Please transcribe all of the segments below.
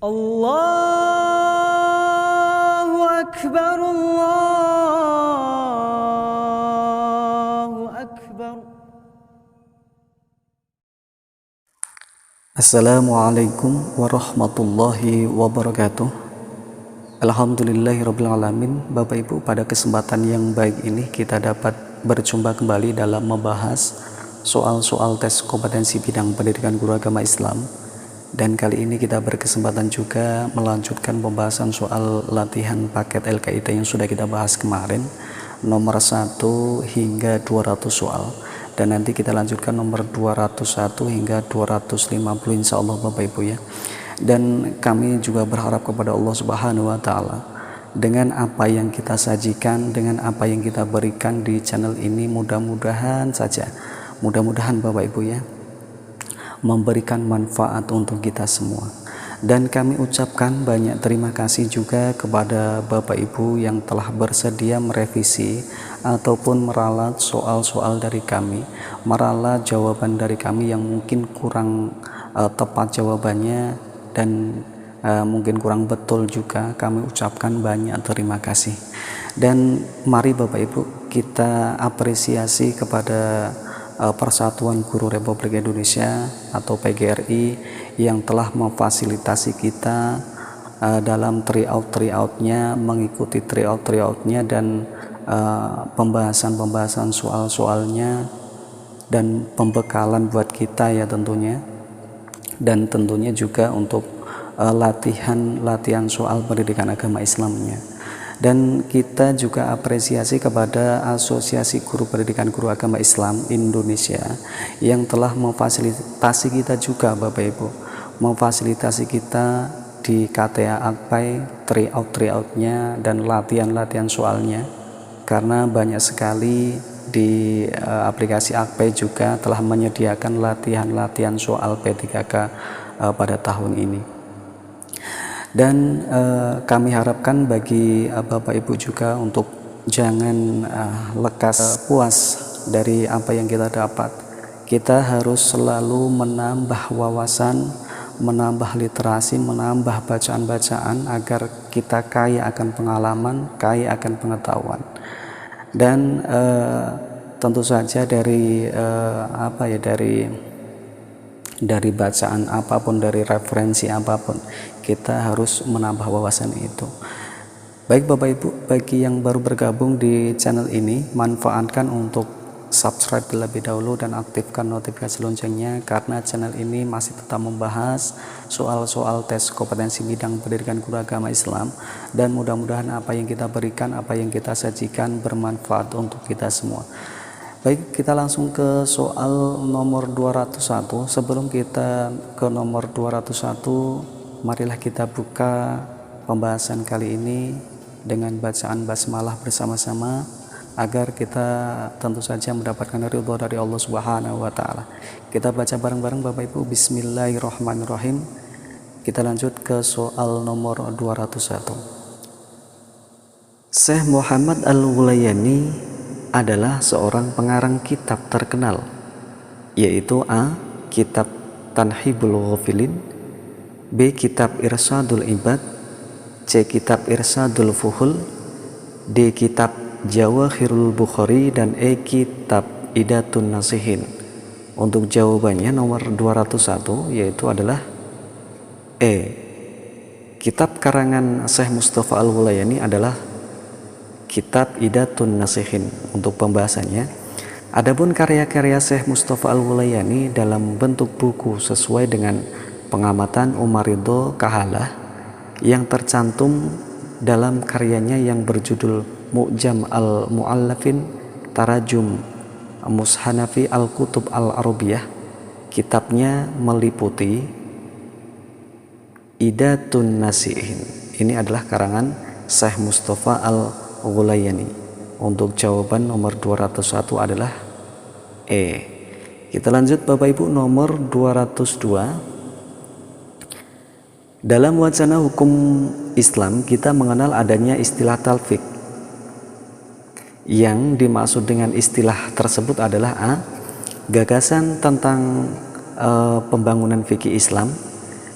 Allahu Akbar, Allahu Akbar. Assalamualaikum warahmatullahi wabarakatuh. Alhamdulillahirrabbilalamin. Bapak Ibu, pada kesempatan yang baik ini kita dapat berjumpa kembali dalam membahas soal-soal tes kompetensi bidang pendidikan guru agama Islam. Dan kali ini kita berkesempatan juga melanjutkan pembahasan soal latihan paket LKIT yang sudah kita bahas kemarin, nomor 1 hingga 200 soal. Dan nanti kita lanjutkan nomor 201 hingga 250 insya Allah Bapak Ibu ya. Dan kami juga berharap kepada Allah Subhanahu wa Ta'ala, dengan apa yang kita sajikan, dengan apa yang kita berikan di channel ini, mudah-mudahan saja, mudah-mudahan Bapak Ibu ya, memberikan manfaat untuk kita semua. Dan kami ucapkan banyak terima kasih juga kepada Bapak Ibu yang telah bersedia merevisi ataupun meralat soal-soal dari kami, meralat jawaban dari kami yang mungkin kurang tepat jawabannya dan mungkin kurang betul juga. Kami ucapkan banyak terima kasih. Dan mari Bapak Ibu kita apresiasi kepada Persatuan Guru Republik Indonesia atau PGRI yang telah memfasilitasi kita dalam tryout-tryoutnya, mengikuti tryout-tryoutnya dan pembahasan soal-soalnya dan pembekalan buat kita ya tentunya, dan tentunya juga untuk latihan soal pendidikan agama Islamnya. Dan kita juga apresiasi kepada Asosiasi Guru Pendidikan Guru Agama Islam Indonesia yang telah memfasilitasi kita juga Bapak Ibu, memfasilitasi kita di KTA Akpai, tryout-tryoutnya dan latihan soalnya, karena banyak sekali di aplikasi Akpai juga telah menyediakan latihan soal P3K pada tahun ini. Dan kami harapkan bagi Bapak Ibu juga untuk jangan lekas puas dari apa yang kita dapat. Kita harus selalu menambah wawasan, menambah literasi, menambah bacaan-bacaan agar kita kaya akan pengalaman, kaya akan pengetahuan. Dan tentu saja dari dari bacaan apapun, dari referensi apapun, kita harus menambah wawasan itu. Baik Bapak Ibu, bagi yang baru bergabung di channel ini, manfaatkan untuk subscribe terlebih dahulu dan aktifkan notifikasi loncengnya, karena channel ini masih tetap membahas soal-soal tes kompetensi bidang pendidikan guru agama Islam, dan mudah-mudahan apa yang kita berikan, apa yang kita sajikan bermanfaat untuk kita semua. Baik, kita langsung ke soal nomor 201. Sebelum kita ke nomor 201, marilah kita buka pembahasan kali ini dengan bacaan basmalah bersama-sama agar kita tentu saja mendapatkan ridho dari Allah Subhanahu wa Ta'ala. Kita baca bareng-bareng Bapak Ibu. Bismillahirrahmanirrahim. Kita lanjut ke soal nomor 201. Syekh Muhammad Al-Wulayani adalah seorang pengarang kitab terkenal, yaitu A. Kitab Tanhibul Ghafilin, B. Kitab Irsadul Ibad, C. Kitab Irsadul Fuhul, D. Kitab Jawahirul Bukhari, dan E. Kitab Idatun Nasihin. Untuk jawabannya nomor 201 yaitu adalah E. Kitab karangan Syekh Mustafa Al-Wulayani adalah Kitab Idatun Nasihin. Untuk pembahasannya, adapun karya-karya Syekh Mustafa Al-Wulayani dalam bentuk buku sesuai dengan pengamatan Umar Ridho Kahalah yang tercantum dalam karyanya yang berjudul Mu'jam Al-Mu'allafin Tarajum Mushanafi Al-Kutub Al-Arabiyah. Kitabnya meliputi Idatun Nasihin. Ini adalah karangan Syekh Mustafa Al-Wulayani. Untuk jawaban nomor 201 adalah E. Kita lanjut Bapak Ibu, nomor 202. Dalam wacana hukum Islam kita mengenal adanya istilah talfik. Yang dimaksud dengan istilah tersebut adalah A. Gagasan tentang pembangunan fikih Islam,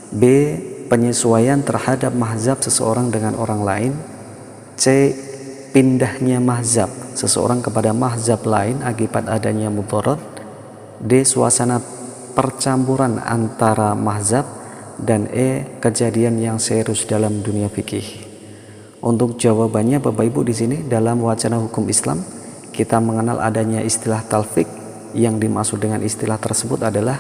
B. penyesuaian terhadap mazhab seseorang dengan orang lain. C. Pindahnya mazhab seseorang kepada mazhab lain akibat adanya mudharat. D. Suasana percampuran antara mazhab. Dan E. Kejadian yang serius dalam dunia fikih. Untuk jawabannya Bapak Ibu, di sini dalam wacana hukum Islam kita mengenal adanya istilah talfik. Yang dimaksud dengan istilah tersebut adalah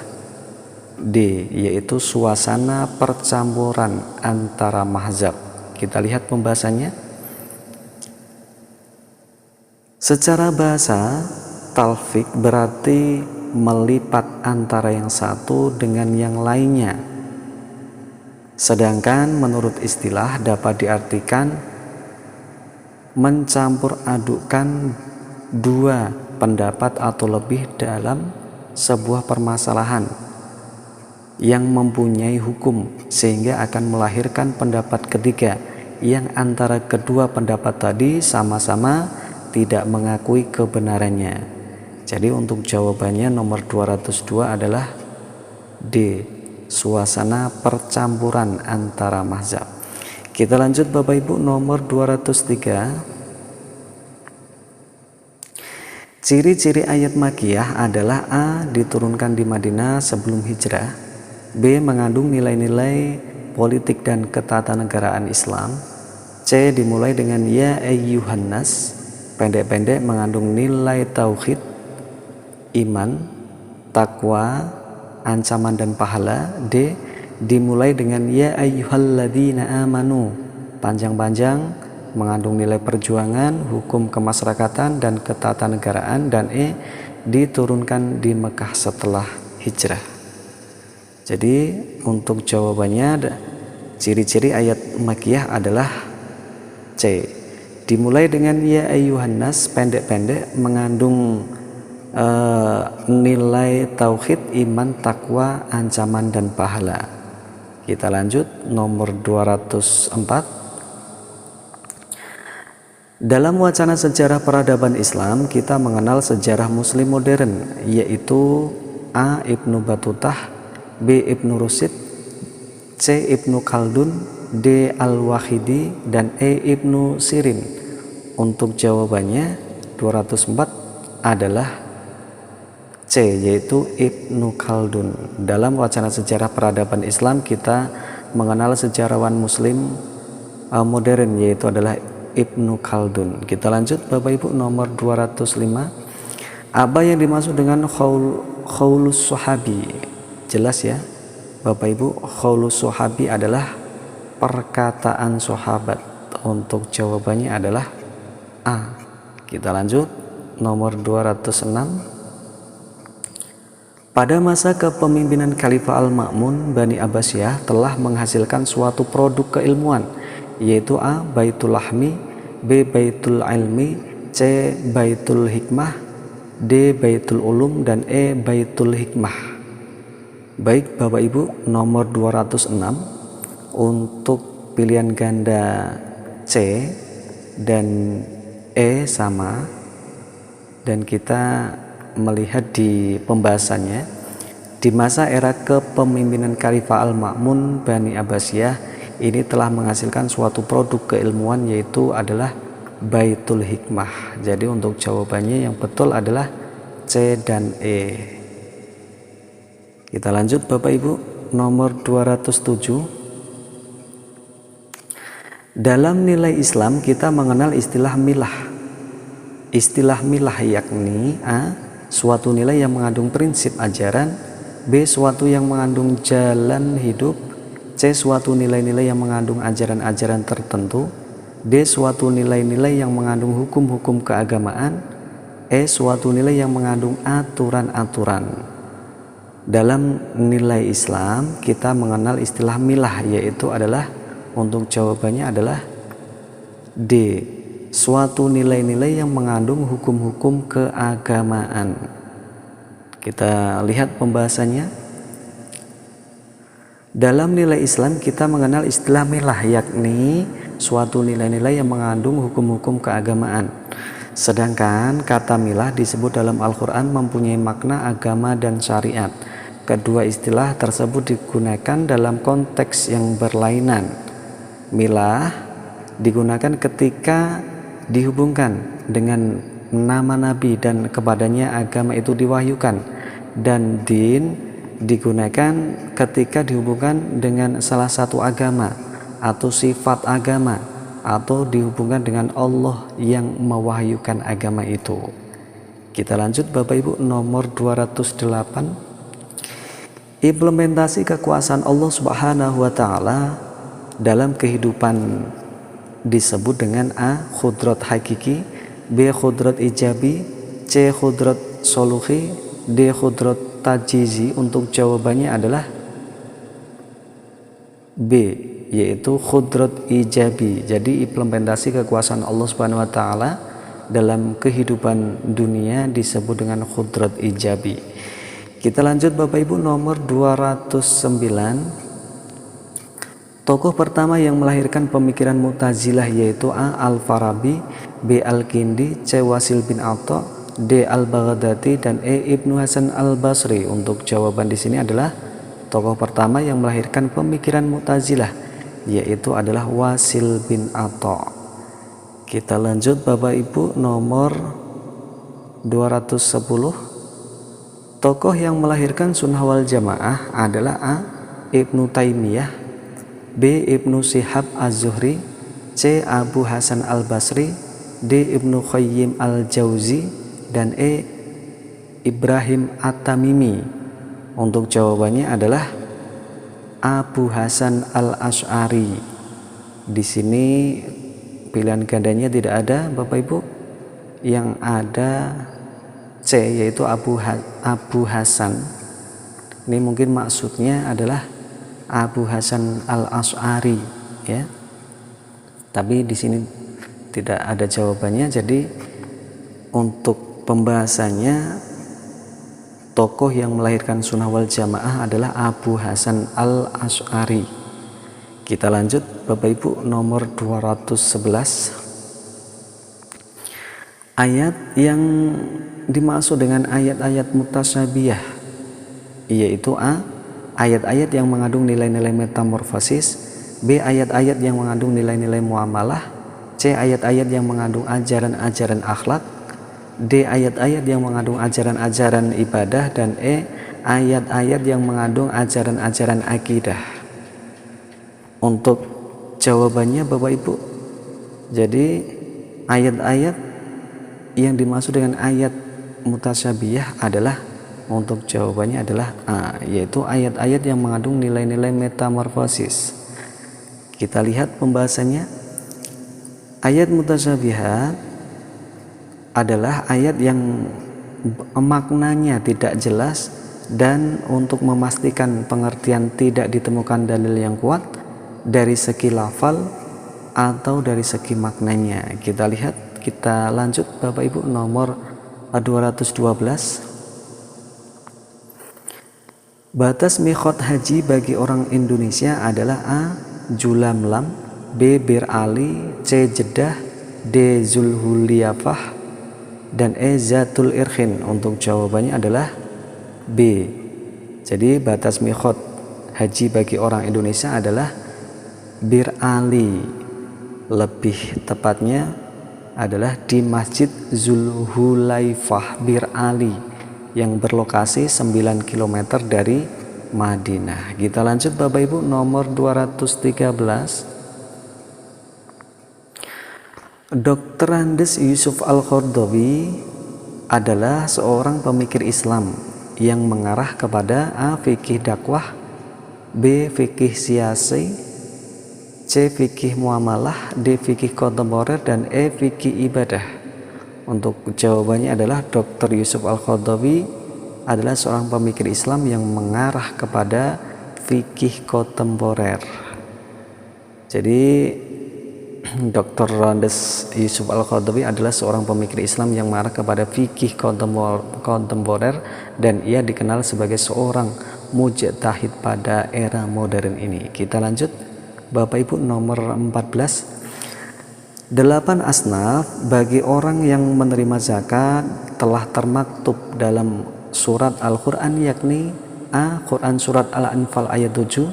D, yaitu suasana percampuran antara mazhab. Kita lihat pembahasannya. Secara bahasa, talfik berarti melipat antara yang satu dengan yang lainnya. Sedangkan menurut istilah dapat diartikan mencampur adukkan dua pendapat atau lebih dalam sebuah permasalahan yang mempunyai hukum, sehingga akan melahirkan pendapat ketiga yang antara kedua pendapat tadi sama-sama tidak mengakui kebenarannya. Jadi untuk jawabannya nomor 202 adalah D, suasana percampuran antara mazhab. Kita lanjut Bapak Ibu, nomor 203. Ciri-ciri ayat Makkiyah adalah A. Diturunkan di Madinah sebelum hijrah. B. Mengandung nilai-nilai politik dan ketatanegaraan Islam. C. Dimulai dengan Ya ayyuhan nas, pendek-pendek mengandung nilai tauhid, iman, takwa, ancaman dan pahala. D. Dimulai dengan Ya ayyuhalladzina amanu, panjang-panjang mengandung nilai perjuangan, hukum kemasyarakatan dan ketatanegaraan. Dan E. Diturunkan di Mekah setelah hijrah. Jadi untuk jawabannya ciri-ciri ayat Makkiyah adalah C. Dimulai dengan Ya ayyuhan nas, pendek-pendek mengandung nilai tauhid, iman, takwa, ancaman dan pahala. Kita lanjut nomor 204. Dalam wacana sejarah peradaban Islam kita mengenal sejarah muslim modern, yaitu A. Ibnu Batutah, B. Ibnu Rusyid, C. Ibnu Khaldun, D. Al-Wahidi, dan E. Ibnu Sirin. Untuk jawabannya 204 adalah C, yaitu Ibnu Khaldun. Dalam wacana sejarah peradaban Islam kita mengenal sejarawan muslim modern, yaitu adalah Ibnu Khaldun. Kita lanjut Bapak Ibu, nomor 205. Apa yang dimaksud dengan khaulus sahabi? Jelas ya Bapak Ibu, khaulus sahabi adalah perkataan sahabat. Untuk jawabannya adalah A. Kita lanjut nomor 206. Pada masa kepemimpinan Khalifah Al-Ma'mun, Bani Abbasiyah telah menghasilkan suatu produk keilmuan, yaitu A. Baitul Lahmi, B. Baitul Ilmi, C. Baitul Hikmah, D. Baitul Ulum, dan E. Baitul Hikmah. Baik Bapak Ibu, nomor 206 untuk pilihan ganda C dan E sama, dan kita melihat di pembahasannya di masa era kepemimpinan Khalifah Al-Ma'mun Bani Abbasiyah ini telah menghasilkan suatu produk keilmuan, yaitu adalah Baitul Hikmah. Jadi untuk jawabannya yang betul adalah C dan E. Kita lanjut Bapak Ibu, nomor 207. Dalam nilai Islam kita mengenal istilah milah. Istilah milah yakni A. Suatu nilai yang mengandung prinsip ajaran, B. Suatu yang mengandung jalan hidup, C. Suatu nilai-nilai yang mengandung ajaran-ajaran tertentu, D. Suatu nilai-nilai yang mengandung hukum-hukum keagamaan, E. Suatu nilai yang mengandung aturan-aturan. Dalam nilai Islam kita mengenal istilah milah, yaitu adalah untuk jawabannya adalah D. Suatu nilai-nilai yang mengandung hukum-hukum keagamaan. Kita lihat pembahasannya. Dalam nilai Islam kita mengenal istilah milah, yakni suatu nilai-nilai yang mengandung hukum-hukum keagamaan. Sedangkan kata milah disebut dalam Al-Quran mempunyai makna agama dan syariat. Kedua istilah tersebut digunakan dalam konteks yang berlainan. Milah digunakan ketika dihubungkan dengan nama nabi dan kepadanya agama itu diwahyukan, dan din digunakan ketika dihubungkan dengan salah satu agama atau sifat agama, atau dihubungkan dengan Allah yang mewahyukan agama itu. Kita lanjut Bapak Ibu, nomor 208. Implementasi kekuasaan Allah Subhanahu wa taala dalam kehidupan disebut dengan A. Khudrat hakiki, B. Khudrat ijabi, C. Khudrat soluhi, D. Khudrat tajizi. Untuk jawabannya adalah B, yaitu khudrat ijabi. Jadi implementasi kekuasaan Allah Subhanahu wa taala dalam kehidupan dunia disebut dengan khudrat ijabi. Kita lanjut Bapak Ibu, nomor 209. Tokoh pertama yang melahirkan pemikiran Mu'tazilah yaitu A. Al-Farabi, B. Al-Kindi, C. Wasil bin Atha, D. Al-Baghdadi, dan E. Ibnu Hasan Al-Basri. Untuk jawaban di sini adalah tokoh pertama yang melahirkan pemikiran Mu'tazilah yaitu adalah Wasil bin Atha. Kita lanjut Bapak Ibu, nomor 210. Tokoh yang melahirkan sunnah wal jamaah adalah A. Ibnu Taimiyah, B. Ibnu Shihab Az-Zuhri, C. Abu Hasan Al-Basri, D. Ibnu Qayyim Al-Jauzi, dan E. Ibrahim At-Tamimi. Untuk jawabannya adalah Abu Hasan Al-Asy'ari. Di sini pilihan gandanya tidak ada Bapak Ibu. Yang ada C, yaitu Abu Hasan. Ini mungkin maksudnya adalah Abu Hasan Al-Asy'ari, ya. Tapi di sini tidak ada jawabannya. Jadi untuk pembahasannya, tokoh yang melahirkan sunnah wal jamaah adalah Abu Hasan Al-Asy'ari. Kita lanjut Bapak Ibu, nomor 211. Ayat yang dimaksud dengan ayat-ayat mutasyabihah yaitu A. ayat-ayat yang mengandung nilai-nilai metamorfosis, B. ayat-ayat yang mengandung nilai-nilai muamalah, C. ayat-ayat yang mengandung ajaran-ajaran akhlak, D. ayat-ayat yang mengandung ajaran-ajaran ibadah, dan E. ayat-ayat yang mengandung ajaran-ajaran akidah. Untuk jawabannya Bapak Ibu, jadi ayat-ayat yang dimaksud dengan ayat mutasyabihah adalah, untuk jawabannya adalah A, yaitu ayat-ayat yang mengandung nilai-nilai metamorfosis. Kita lihat pembahasannya. Ayat mutasyabihat adalah ayat yang maknanya tidak jelas dan untuk memastikan pengertian tidak ditemukan dalil yang kuat dari segi lafal atau dari segi maknanya. Kita lanjut Bapak Ibu, nomor 212. Batas miqat haji bagi orang Indonesia adalah A. Julamlam, B. Bir Ali, C. Jeddah, D. Zulhuliyafah, dan E. Zatul Irkhin. Untuk jawabannya adalah B. Jadi batas miqat haji bagi orang Indonesia adalah Bir Ali. Lebih tepatnya adalah di Masjid Zulhulaifah Bir Ali yang berlokasi 9 km dari Madinah. Kita lanjut Bapak Ibu, nomor 213. Dr. Andes Yusuf Al-Qaradawi adalah seorang pemikir Islam yang mengarah kepada A. fikih dakwah, B. fikih siasi, C. fikih muamalah, D. fikih kontemporer, dan E. fikih ibadah. Untuk jawabannya adalah Dr. Yusuf Al-Qaradawi adalah seorang pemikir Islam yang mengarah kepada fikih kontemporer. Jadi Dr. Andes Yusuf Al-Qaradawi adalah seorang pemikir Islam yang mengarah kepada fikih kontemporer, dan ia dikenal sebagai seorang mujtahid pada era modern ini. Kita lanjut Bapak Ibu, nomor 14. 8 asnaf bagi orang yang menerima zakat telah termaktub dalam surat Al-Quran, yakni A. Quran surat Al-Anfal ayat 7,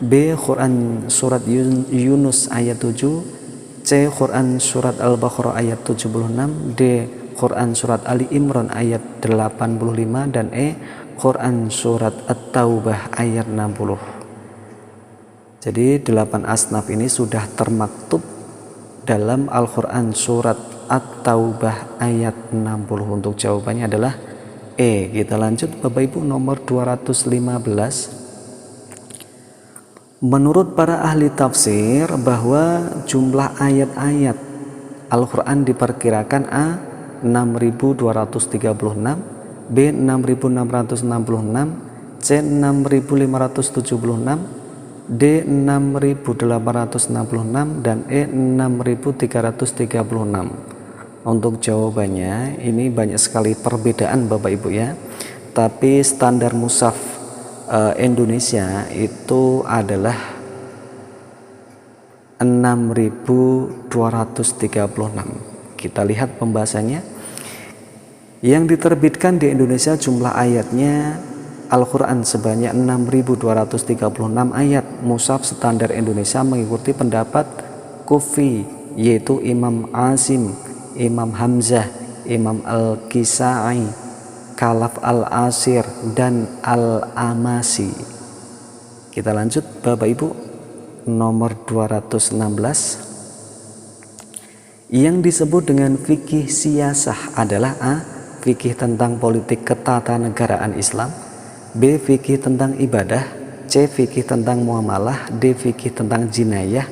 B. Quran surat Yunus ayat 7, C. Quran surat Al-Baqarah ayat 76, D. Quran surat Ali Imran ayat 85, dan E. Quran surat At-Taubah ayat 60. Jadi 8 asnaf ini sudah termaktub dalam Al-Quran surat At-Taubah ayat 60. Untuk jawabannya adalah E. Kita lanjut Bapak Ibu, nomor 215. Menurut para ahli tafsir bahwa jumlah ayat-ayat Al-Quran diperkirakan A. 6.236, B. 6.666, C. 6.576, D. 6.866, dan E. 6.336. Untuk jawabannya ini banyak sekali perbedaan Bapak Ibu ya, tapi standar mushaf Indonesia itu adalah 6.236. Kita lihat pembahasannya. Yang diterbitkan di Indonesia jumlah ayatnya Al-Quran sebanyak 6.236 ayat. Mushaf standar Indonesia mengikuti pendapat Kufi, yaitu Imam Asim, Imam Hamzah, Imam Al-Kisai, Khalaf Al-Asir, dan Al-Amasi. Kita lanjut Bapak Ibu, nomor 216. Yang disebut dengan fikih siyasah adalah A. Fikih tentang politik ketatanegaraan Islam, B. Fikih tentang ibadah, C. Fikih tentang muamalah, D. Fikih tentang jinayah,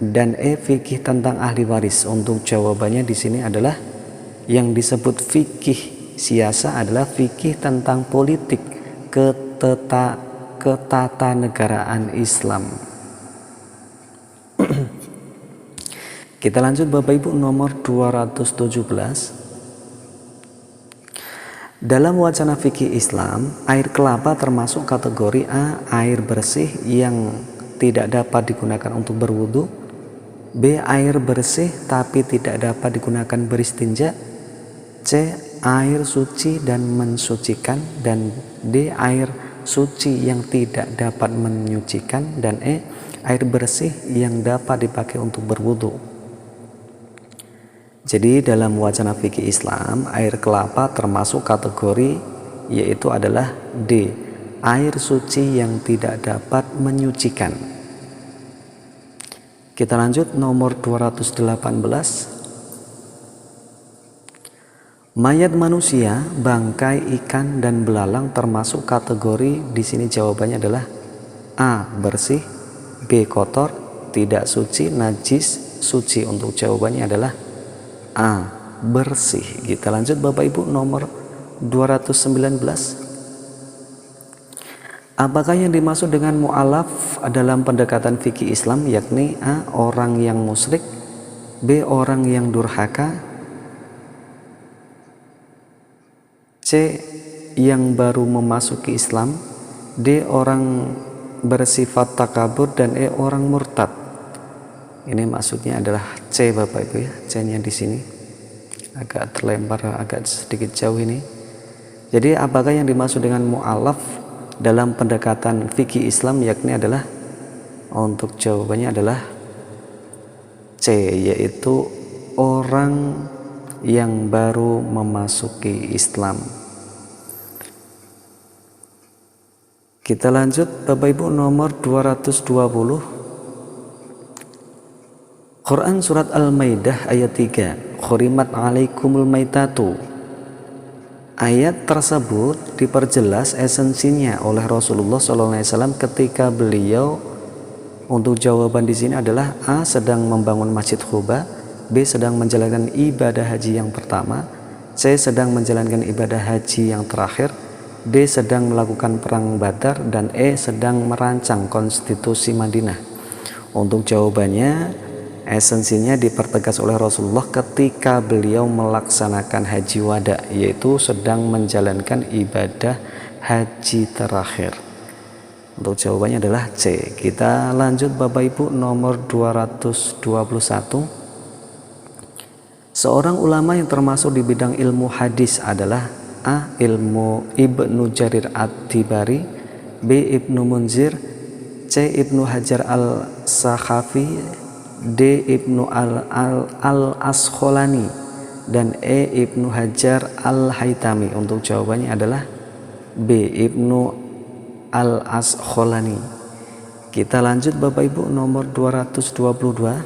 dan E. Fikih tentang ahli waris. Untuk jawabannya di sini adalah yang disebut fikih siyasah adalah fikih tentang politik ketatanegaraan Islam. Kita lanjut Bapak Ibu, nomor 217. Dalam wacana fikih Islam, air kelapa termasuk kategori A. Air bersih yang tidak dapat digunakan untuk berwudu, B. Air bersih tapi tidak dapat digunakan beristinja, C. Air suci dan mensucikan, dan D. Air suci yang tidak dapat menyucikan, dan E. Air bersih yang dapat dipakai untuk berwudu. Jadi dalam wacana fikih Islam, air kelapa termasuk kategori yaitu adalah D. Air suci yang tidak dapat menyucikan. Kita lanjut nomor 218. Mayat manusia, bangkai ikan, dan belalang termasuk kategori di sini jawabannya adalah A. Bersih, B. Kotor, tidak suci, najis, suci. Untuk jawabannya adalah A. Bersih. Kita lanjut Bapak Ibu, nomor 219. Apakah yang dimaksud dengan mu'alaf dalam pendekatan fikih Islam, yakni A. Orang yang musyrik, B. Orang yang durhaka, C. Yang baru memasuki Islam, D. Orang bersifat takabur, dan E. Orang murtad. Ini maksudnya adalah C Bapak Ibu ya. C-nya di sini agak terlempar, agak sedikit jauh ini. Jadi apakah yang dimaksud dengan mu'alaf dalam pendekatan fikih Islam, yakni adalah, untuk jawabannya adalah C, yaitu orang yang baru memasuki Islam. Kita lanjut Bapak Ibu, nomor 220. Quran surat Al-Maidah ayat 3, Khurimat alaikumul maitatu. Ayat tersebut diperjelas esensinya oleh Rasulullah SAW ketika beliau, untuk jawaban di sini adalah A. Sedang membangun Masjid Quba, B. Sedang menjalankan ibadah haji yang pertama, C. Sedang menjalankan ibadah haji yang terakhir, D. Sedang melakukan perang Badar, dan E. Sedang merancang konstitusi Madinah. Untuk jawabannya, esensinya dipertegas oleh Rasulullah ketika beliau melaksanakan haji wada, yaitu sedang menjalankan ibadah haji terakhir. Untuk jawabannya adalah C. Kita lanjut Bapak Ibu, nomor 221. Seorang ulama yang termasuk di bidang ilmu hadis adalah A. Ilmu Ibnu Jarir At-Tabari, B. Ibnu Munzir, C. Ibnu Hajar Al-Sakhafi, D. Ibnu Al-Asqalani, dan E. Ibnu Hajar Al-Haytami. Untuk jawabannya adalah B. Ibnu Al-Asqalani. Kita lanjut Bapak Ibu, nomor 222.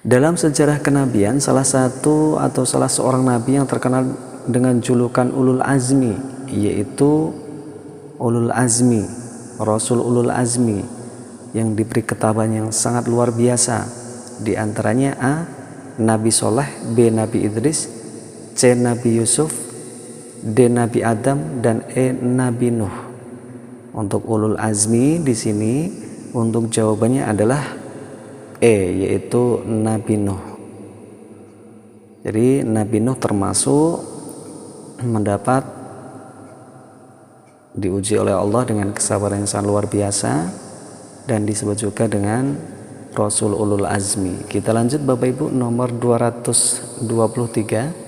Dalam sejarah kenabian, salah seorang nabi yang terkenal dengan julukan Ulul Azmi, yaitu Ulul Azmi, Rasul Ulul Azmi, yang diberi ketabahan yang sangat luar biasa. Di antaranya A. Nabi Soleh, B. Nabi Idris, C. Nabi Yusuf, D. Nabi Adam, dan E. Nabi Nuh. Untuk Ulul Azmi di sini untuk jawabannya adalah E, yaitu Nabi Nuh. Jadi Nabi Nuh termasuk mendapat diuji oleh Allah dengan kesabaran yang sangat luar biasa dan disebut juga dengan Rasul Ulul Azmi. Kita lanjut Bapak Ibu, nomor 223.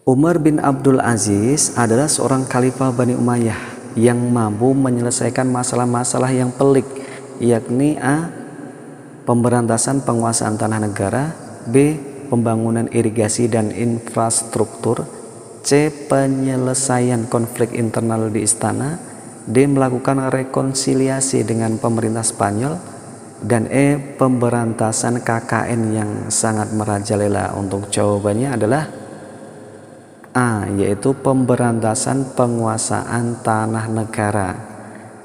Umar bin Abdul Aziz adalah seorang khalifah Bani Umayyah yang mampu menyelesaikan masalah-masalah yang pelik, yakni A. pemberantasan penguasaan tanah negara, B. pembangunan irigasi dan infrastruktur, C. penyelesaian konflik internal di istana, D. melakukan rekonsiliasi dengan pemerintah Spanyol, dan E. pemberantasan KKN yang sangat merajalela. Untuk jawabannya adalah A, yaitu pemberantasan penguasaan tanah negara.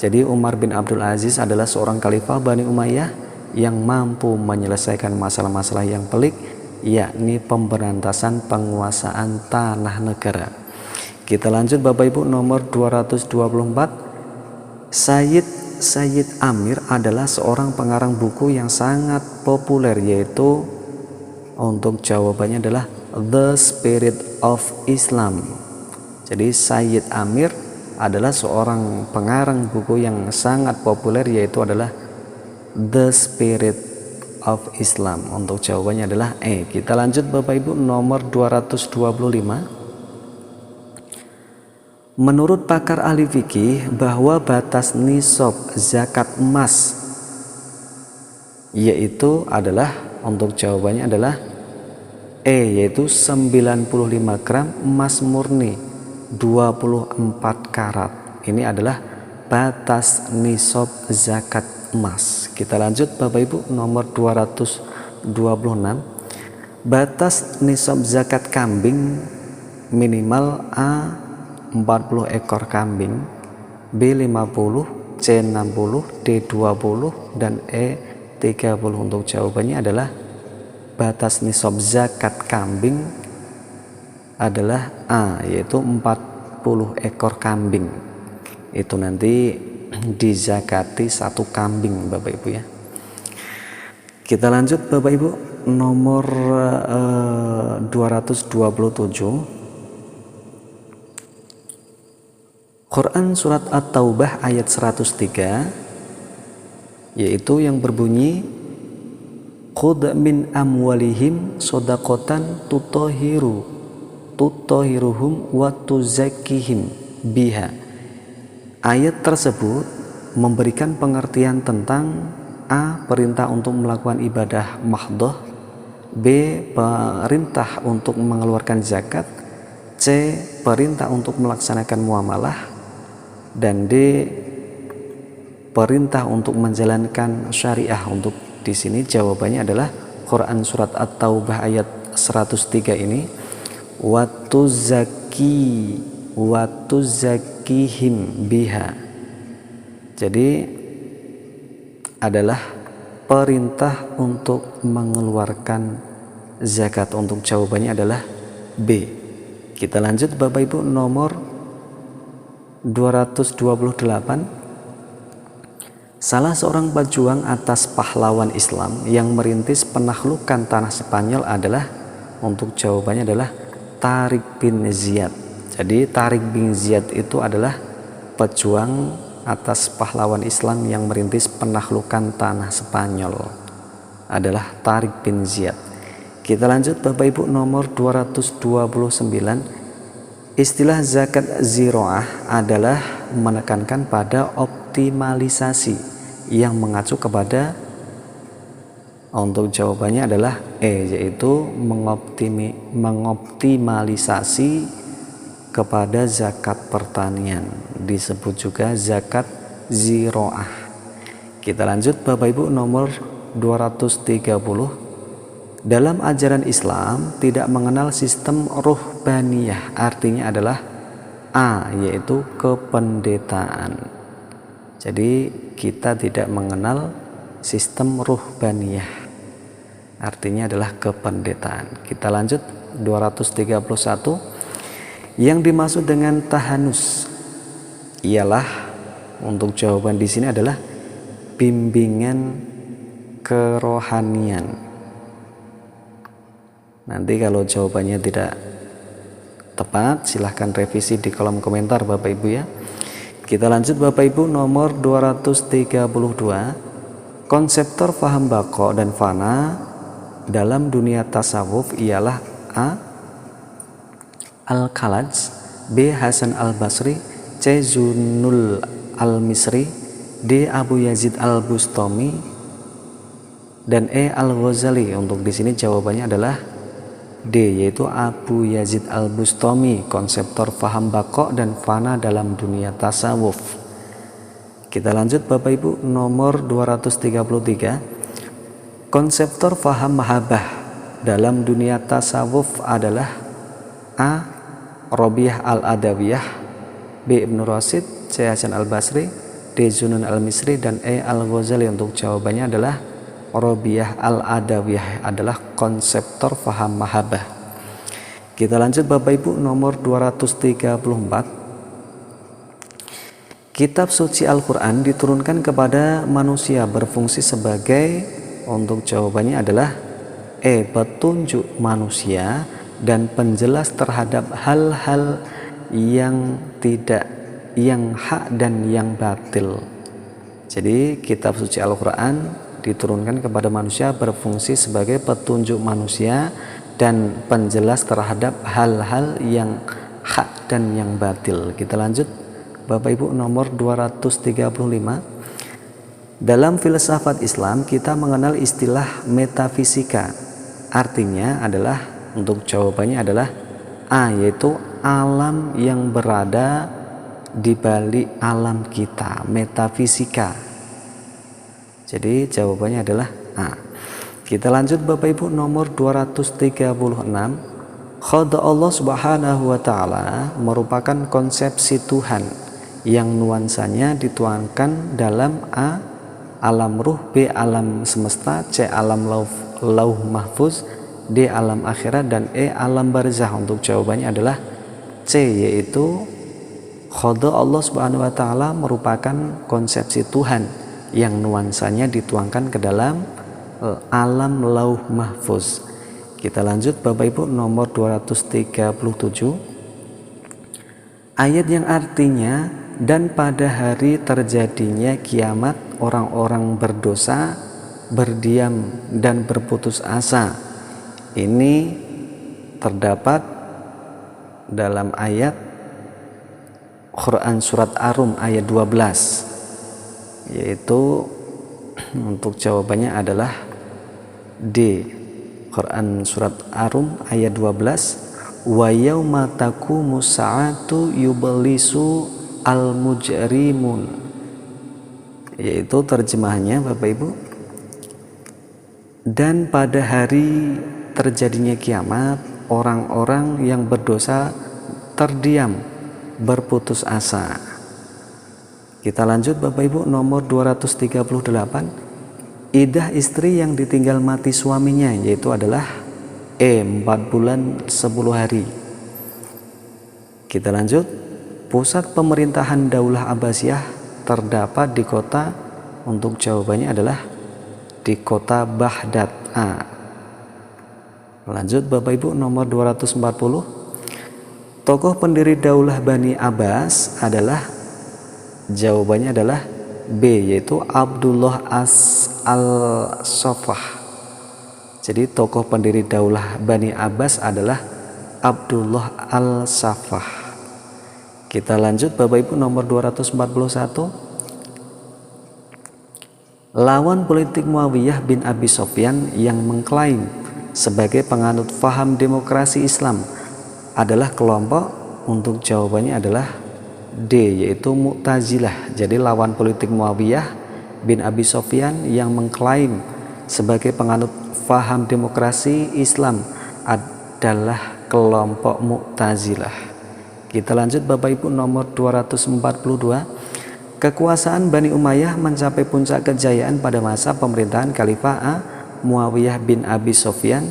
Jadi Umar bin Abdul Aziz adalah seorang khalifah Bani Umayyah yang mampu menyelesaikan masalah-masalah yang pelik, yakni pemberantasan penguasaan tanah negara. Kita lanjut Bapak Ibu, nomor 224. Sayyid Amir adalah seorang pengarang buku yang sangat populer, yaitu untuk jawabannya adalah The Spirit of Islam. Jadi Sayyid Amir adalah seorang pengarang buku yang sangat populer, yaitu adalah The Spirit of Islam. Untuk jawabannya adalah E. Kita lanjut Bapak Ibu, nomor 225. Menurut pakar ahli fikih bahwa batas nisab zakat emas yaitu adalah, untuk jawabannya adalah E, yaitu 95 gram emas murni 24 karat. Ini adalah batas nisab zakat emas. Kita lanjut Bapak Ibu, nomor 226. Batas nisab zakat kambing minimal A 40 ekor kambing, B 50, C 60, D 20, dan E 30. Untuk jawabannya adalah batas nisab zakat kambing adalah A, yaitu 40 ekor kambing. Itu nanti dizakati satu kambing Bapak Ibu ya. Kita lanjut Bapak Ibu, nomor 227. Quran surat At-Taubah ayat 103, yaitu yang berbunyi Khudh min amwalihim shadaqatan tutahhiruhum wa tuzakkihim biha. Ayat tersebut memberikan pengertian tentang A. perintah untuk melakukan ibadah mahdhah, B. perintah untuk mengeluarkan zakat, C. perintah untuk melaksanakan muamalah, dan D. perintah untuk menjalankan syariah. Untuk di sini jawabannya adalah Quran surat At-Taubah ayat 103 ini, wa tuzakkihim biha. Jadi adalah perintah untuk mengeluarkan zakat. Untuk jawabannya adalah B. Kita lanjut Bapak Ibu, nomor 228. Salah seorang pejuang atas pahlawan Islam yang merintis penaklukan tanah Spanyol adalah, untuk jawabannya adalah Tariq bin Ziyad. Jadi Tariq bin Ziyad itu adalah pejuang atas pahlawan Islam yang merintis penaklukan tanah Spanyol, adalah Tariq bin Ziyad. Kita lanjut Bapak Ibu, nomor 229. Istilah zakat ziro'ah adalah menekankan pada optimalisasi yang mengacu kepada, untuk jawabannya adalah yaitu mengoptimalisasi kepada zakat pertanian, disebut juga zakat ziro'ah. Kita lanjut Bapak Ibu, nomor 230. Dalam ajaran Islam tidak mengenal sistem ruhbaniyah, artinya adalah yaitu kependetaan. Jadi kita tidak mengenal sistem ruhbaniyah, artinya adalah kependetaan. Kita lanjut 231. Yang dimaksud dengan tahanus ialah, untuk jawaban di sini adalah bimbingan kerohanian. Nanti kalau jawabannya tidak tepat, silahkan revisi di kolom komentar Bapak Ibu ya. Kita lanjut Bapak Ibu, nomor 232. Konseptor faham baqo dan fana dalam dunia tasawuf ialah A. Al-Kalaj, B. Hasan al-Basri, C. Zunul al-Misri, D. Abu Yazid al-Bustami, dan E. Al-Ghazali. Untuk di sini jawabannya adalah D, yaitu Abu Yazid al-Bustami, konseptor faham baqo dan fana dalam dunia tasawuf. Kita lanjut Bapak Ibu, nomor 233. Konseptor faham mahabbah dalam dunia tasawuf adalah A. Rabi'ah al-Adawiyah, B. Ibnu Rasyid, C. Hasan al-Basri, D. Zunun al-Misri, dan E. Al-Ghazali. Untuk jawabannya adalah Rabi'ah al-Adawiyah adalah konseptor faham mahabbah. Kita lanjut Bapak Ibu, nomor 234. Kitab suci Al-Quran diturunkan kepada manusia berfungsi sebagai, untuk jawabannya adalah E. Petunjuk manusia dan penjelas terhadap hal-hal yang hak dan yang batil. Jadi kitab suci Al-Quran diturunkan kepada manusia berfungsi sebagai petunjuk manusia dan penjelas terhadap hal-hal yang hak dan yang batil. Kita lanjut Bapak Ibu, nomor 235. Dalam filsafat Islam kita mengenal istilah metafisika, artinya adalah, untuk jawabannya adalah A, yaitu alam yang berada di balik alam kita, metafisika. Jadi jawabannya adalah A. Kita lanjut Bapak Ibu, nomor 236. Khada Allah Subhanahu wa taala merupakan konsepsi Tuhan yang nuansanya dituangkan dalam A. alam ruh, B. alam semesta, C. alam lauh mahfuz, D. alam akhirat, dan E. alam barzah. Untuk jawabannya adalah C, yaitu khada Allah Subhanahu wa taala merupakan konsepsi Tuhan yang nuansanya dituangkan ke dalam alam lauh mahfuz. Kita lanjut Bapak Ibu, nomor 237. Ayat yang artinya dan pada hari terjadinya kiamat orang-orang berdosa berdiam dan berputus asa, ini terdapat dalam ayat Quran surat Ar-Rum ayat 12, yaitu untuk jawabannya adalah D, Quran surat Ar-Rum ayat 12. Wa yauma taqumu sa'atu yublisu al-mujrimun, yaitu terjemahannya Bapak Ibu, dan pada hari terjadinya kiamat orang-orang yang berdosa terdiam berputus asa. Kita lanjut Bapak Ibu, nomor 238. Iddah istri yang ditinggal mati suaminya yaitu adalah E. 4 bulan 10 hari. Kita lanjut. Pusat pemerintahan Daulah Abbasiyah terdapat di kota, untuk jawabannya adalah di kota Baghdad. Lanjut Bapak Ibu, nomor 240. Tokoh pendiri Daulah Bani Abbas adalah, jawabannya adalah B, yaitu Abdullah al-Safah. Jadi tokoh pendiri Daulah Bani Abbas adalah Abdullah Al-Safah. Kita lanjut Bapak Ibu, nomor 241. Lawan politik Muawiyah bin Abi Sofyan yang mengklaim sebagai penganut faham demokrasi Islam adalah kelompok, untuk jawabannya adalah D, yaitu Mu'tazilah. Jadi lawan politik Muawiyah bin Abi Sofyan yang mengklaim sebagai penganut faham demokrasi Islam adalah kelompok Mu'tazilah. Kita lanjut Bapak Ibu, nomor 242. Kekuasaan Bani Umayyah mencapai puncak kejayaan pada masa pemerintahan Khalifah A. Muawiyah bin Abi Sofyan,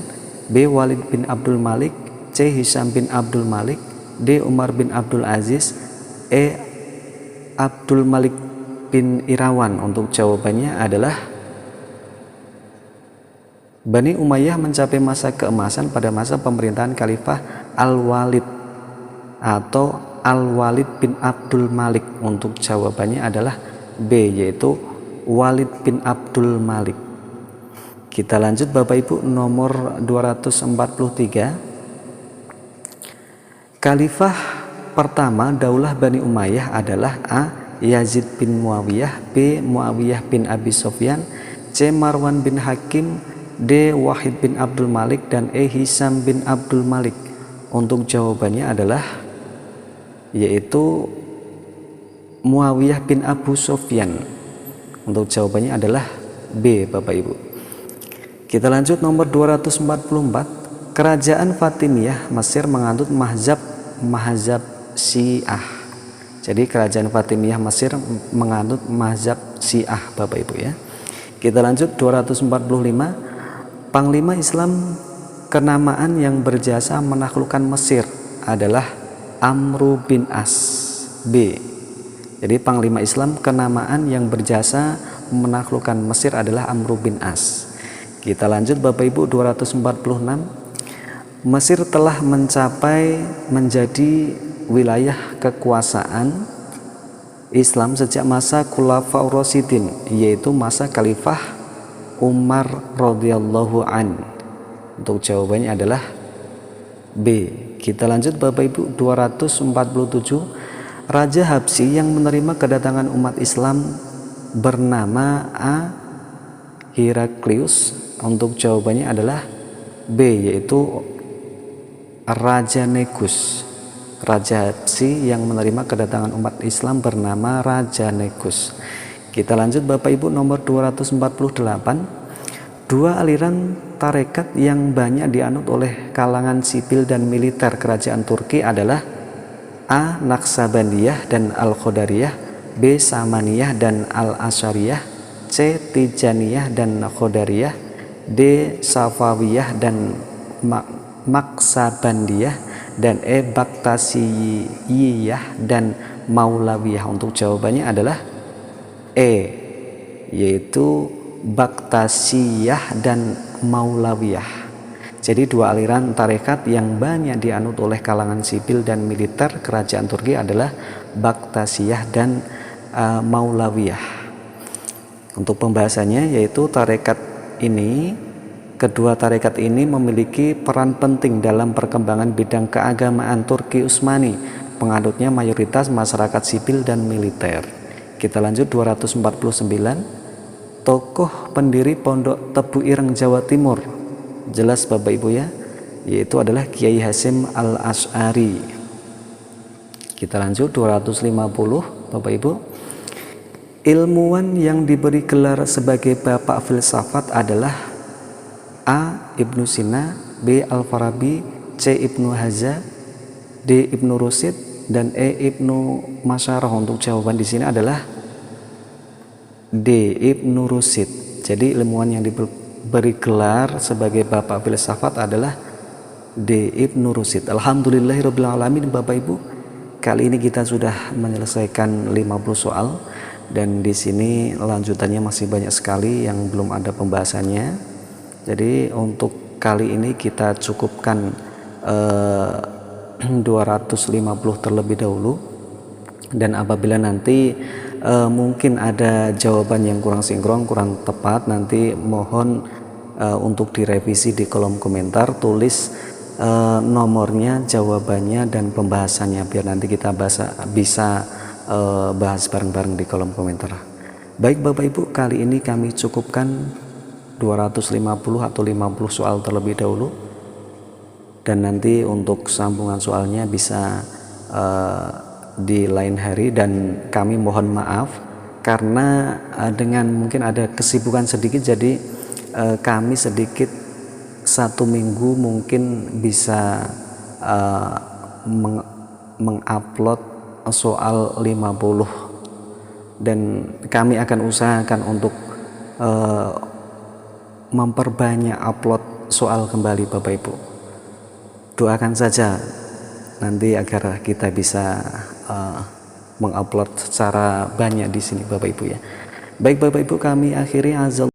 B. Walid bin Abdul Malik, C. Hisham bin Abdul Malik, D. Umar bin Abdul Aziz, E. Abdul Malik bin Irawan. Untuk jawabannya adalah Bani Umayyah mencapai masa keemasan pada masa pemerintahan Khalifah Al-Walid atau Al-Walid bin Abdul Malik. Untuk jawabannya adalah B, yaitu Walid bin Abdul Malik. Kita lanjut Bapak Ibu, nomor 243. Khalifah pertama Daulah Bani Umayyah adalah A. Yazid bin Muawiyah, B. Muawiyah bin Abi Sofyan, C. Marwan bin Hakim, D. Wahid bin Abdul Malik, dan E. Hisham bin Abdul Malik. Untuk jawabannya adalah yaitu Muawiyah bin Abu Sofyan. Untuk jawabannya adalah B Bapak Ibu. Kita lanjut nomor 244. Kerajaan Fatimiyah Mesir menganut mazhab Syiah. Jadi kerajaan Fatimiyah Mesir menganut mazhab Syiah Bapak Ibu ya. Kita lanjut 245. Panglima Islam kenamaan yang berjasa menaklukkan Mesir adalah Amru bin As, B. Jadi panglima Islam kenamaan yang berjasa menaklukkan Mesir adalah Amru bin As. Kita lanjut Bapak Ibu, 246. Mesir telah mencapai menjadi wilayah kekuasaan Islam sejak masa Khulafaur Rasyidin, yaitu masa Khalifah Umar radhiyallahu an. Untuk jawabannya adalah B. Kita lanjut Bapak Ibu, 247. Raja Habsyi yang menerima kedatangan umat Islam bernama A. Heraklius. Untuk jawabannya adalah B, yaitu Raja Negus. Raja Habsyi yang menerima kedatangan umat Islam bernama Raja Negus. Kita lanjut Bapak Ibu, nomor 248. Dua aliran tarekat yang banyak dianut oleh kalangan sipil dan militer kerajaan Turki adalah A. Naksabandiyah dan Al-Qadariyah, B. Samaniyah dan Al-Asyariyah, C. Tijaniyah dan Qadariyah, D. Safawiyah dan Maksabandiyah, dan E. Baktasiyiyah dan Maulawiyah. Untuk jawabannya adalah E, yaitu Baktasiyah dan Maulawiyah. Jadi dua aliran tarekat yang banyak dianut oleh kalangan sipil dan militer kerajaan Turki adalah Baktasiyah dan Maulawiyah. Untuk pembahasannya yaitu kedua tarekat ini memiliki peran penting dalam perkembangan bidang keagamaan Turki Utsmani. Penganutnya mayoritas masyarakat sipil dan militer. Kita lanjut 249. Tokoh pendiri Pondok Tebu Ireng Jawa Timur, jelas Bapak Ibu ya, yaitu adalah Kiai Hasyim Al-Asy'ari. Kita lanjut 250 Bapak Ibu. Ilmuwan yang diberi gelar sebagai bapak filsafat adalah A. Ibnu Sina, B. Al-Farabi, C. Ibnu Haza, D. Ibnu Rusyid, dan E. Ibnu Masyarah. Untuk jawaban di sini adalah D. Ibnu Rusyid. Jadi ilmuwan yang diberi gelar sebagai bapak filsafat adalah D. Ibnu Rusyid. Alhamdulillahirabbil alamin Bapak Ibu. Kali ini kita sudah menyelesaikan 50 soal dan di sini lanjutannya masih banyak sekali yang belum ada pembahasannya. Jadi untuk kali ini kita cukupkan 250 terlebih dahulu, dan apabila nanti mungkin ada jawaban yang kurang sinkron, kurang tepat, nanti mohon untuk direvisi di kolom komentar, tulis nomornya, jawabannya, dan pembahasannya biar nanti kita bisa bahas bareng-bareng di kolom komentar. Baik Bapak Ibu, kali ini kami cukupkan 250 atau 50 soal terlebih dahulu, dan nanti untuk sambungan soalnya bisa di lain hari. Dan kami mohon maaf karena dengan mungkin ada kesibukan sedikit, jadi kami sedikit 1 minggu mungkin bisa mengupload soal 50, dan kami akan usahakan untuk memperbanyak upload soal kembali Bapak Ibu. Doakan saja nanti agar kita bisa mengupload secara banyak di sini Bapak Ibu ya. Baik Bapak Ibu, kami akhiri azal